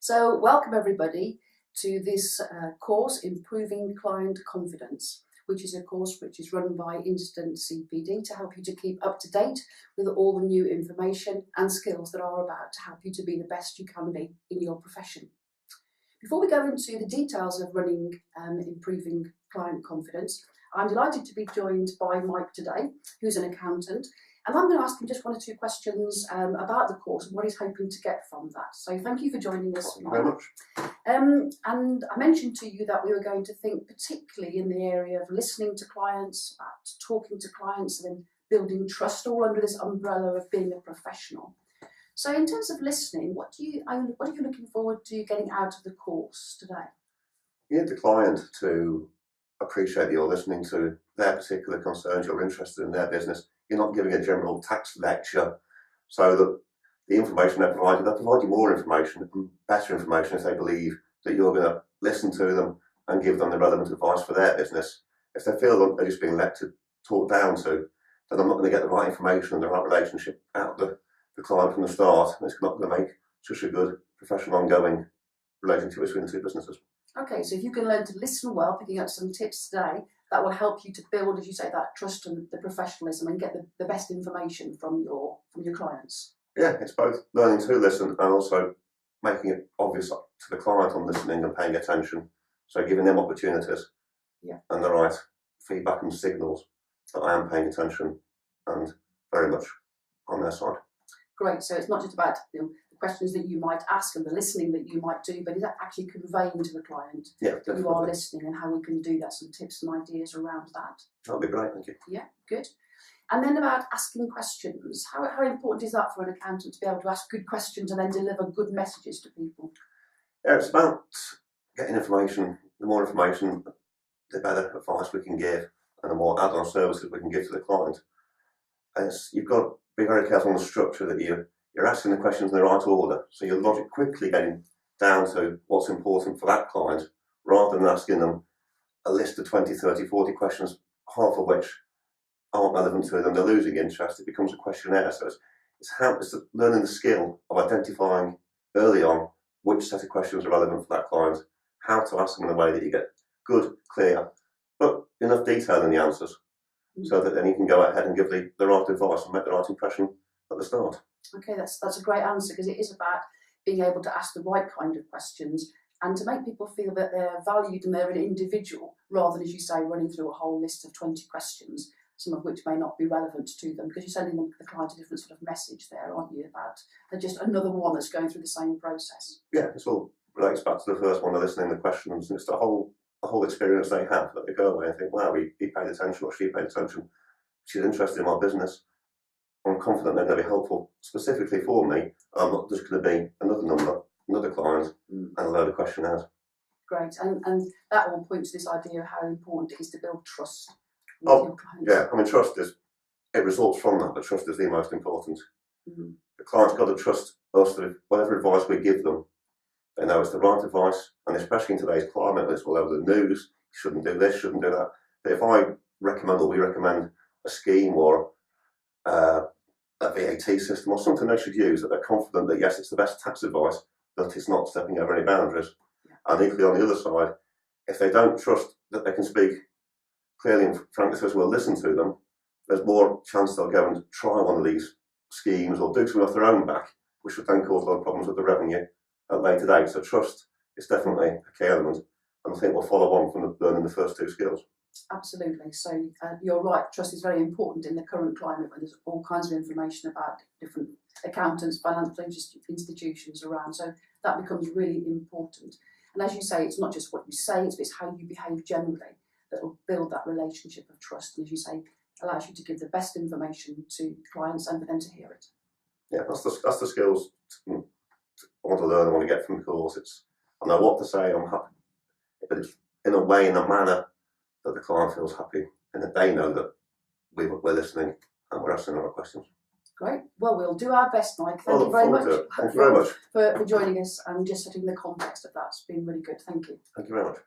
So welcome everybody to this course, Improving Client Confidence, which is a course which is run by Instant CPD to help you to keep up to date with all the new information and skills that are about to help you to be the best you can be in your profession. Before we go into the details of running Improving Client Confidence, I'm delighted to be joined by Mike today, who's an accountant, and I'm going to ask him just one or two questions about the course and what he's hoping to get from that. So thank you for joining us, Mike. Very much. And I mentioned to you that we were going to think particularly in the area of listening to clients, about talking to clients, and then building trust, all under this umbrella of being a professional. So in terms of listening, what are you looking forward to getting out of the course today? You need the client to appreciate that you're listening to their particular concerns, you're interested in their business. You're not giving a general tax lecture, so that the information they'll provide you more information and better information if they believe that you're going to listen to them and give them the relevant advice for their business. If they feel that they're just being let to talk down to, then they're not going to get the right information and the right relationship out of the client from the start. It's not going to make such a good professional ongoing relationship between the two businesses. Okay, so if you can learn to listen well, picking up some tips today, that will help you to build, as you say, that trust and the professionalism and get the best information from your clients. Yeah, it's both learning to listen and also making it obvious to the client on listening and paying attention. So giving them opportunities and the right feedback and signals that I am paying attention and very much on their side. Great, so it's not just about the questions that you might ask and the listening that you might do, but is that actually conveying to the client that you are listening and how we can do that, some tips and ideas around that. That'd be great, thank you. Yeah, good. And then about asking questions. How important is that for an accountant to be able to ask good questions and then deliver good messages to people? Yeah, it's about getting information. The more information, the better advice we can give and the more add-on services we can give to the client. And you've got to be very careful on the structure that you're asking the questions in the right order. So you're logic quickly getting down to what's important for that client rather than asking them a list of 20, 30, 40 questions, half of which aren't relevant to them. They're losing interest. It becomes a questionnaire. So it's learning the skill of identifying early on which set of questions are relevant for that client, how to ask them in a way that you get good, clear, but enough detail in the answers so that then you can go ahead and give the right advice and make the right impression at the start. Okay, that's a great answer, because it is about being able to ask the right kind of questions and to make people feel that they're valued and they're an individual, rather than, as you say, running through a whole list of 20 questions, some of which may not be relevant to them, because you're sending the client a different sort of message there, aren't you, about they're just another one that's going through the same process. Yeah, it's all relates back to the first one, the listening, the questions, and it's the whole experience they have, that they go away and think, wow, he paid attention or she paid attention, she's interested in my business. I'm confident they're going to be helpful specifically for me. I'm not just going to be another number, another client, and a load of questionnaires. Great, and that all points to this idea of how important it is to build trust with your clients. Yeah, I mean, it results from that, but trust is the most important. The client's got to trust us that whatever advice we give them, they know it's the right advice, and especially in today's climate, it's all over the news, you shouldn't do this, shouldn't do that. But if I recommend or we recommend a scheme or a VAT system or something they should use, that they're confident that yes, it's the best tax advice, that it's not stepping over any boundaries. And equally on the other side, if they don't trust that they can speak clearly and frankly as we'll listen to them, there's more chance they'll go and try one of these schemes or do something off their own back, which would then cause a lot of problems with the revenue at a later date. So trust is definitely a key element, and I think we'll follow on from learning the first two skills. Absolutely. So you're right, trust is very important in the current climate when there's all kinds of information about different accountants, financial institutions around. So that becomes really important. And as you say, it's not just what you say, it's how you behave generally that will build that relationship of trust. And as you say, allows you to give the best information to clients and for them to hear it. Yeah, that's the skills I want to learn, I want to get from the course. I know what to say, I'm happy, but it's in a way, in a manner that the client feels happy and that they know that we're listening and we're asking our questions. Great. Well, we'll do our best, Mike. Thank you very much. Thank you very much for joining us and just setting the context of that. It's been really good. Thank you. Thank you very much.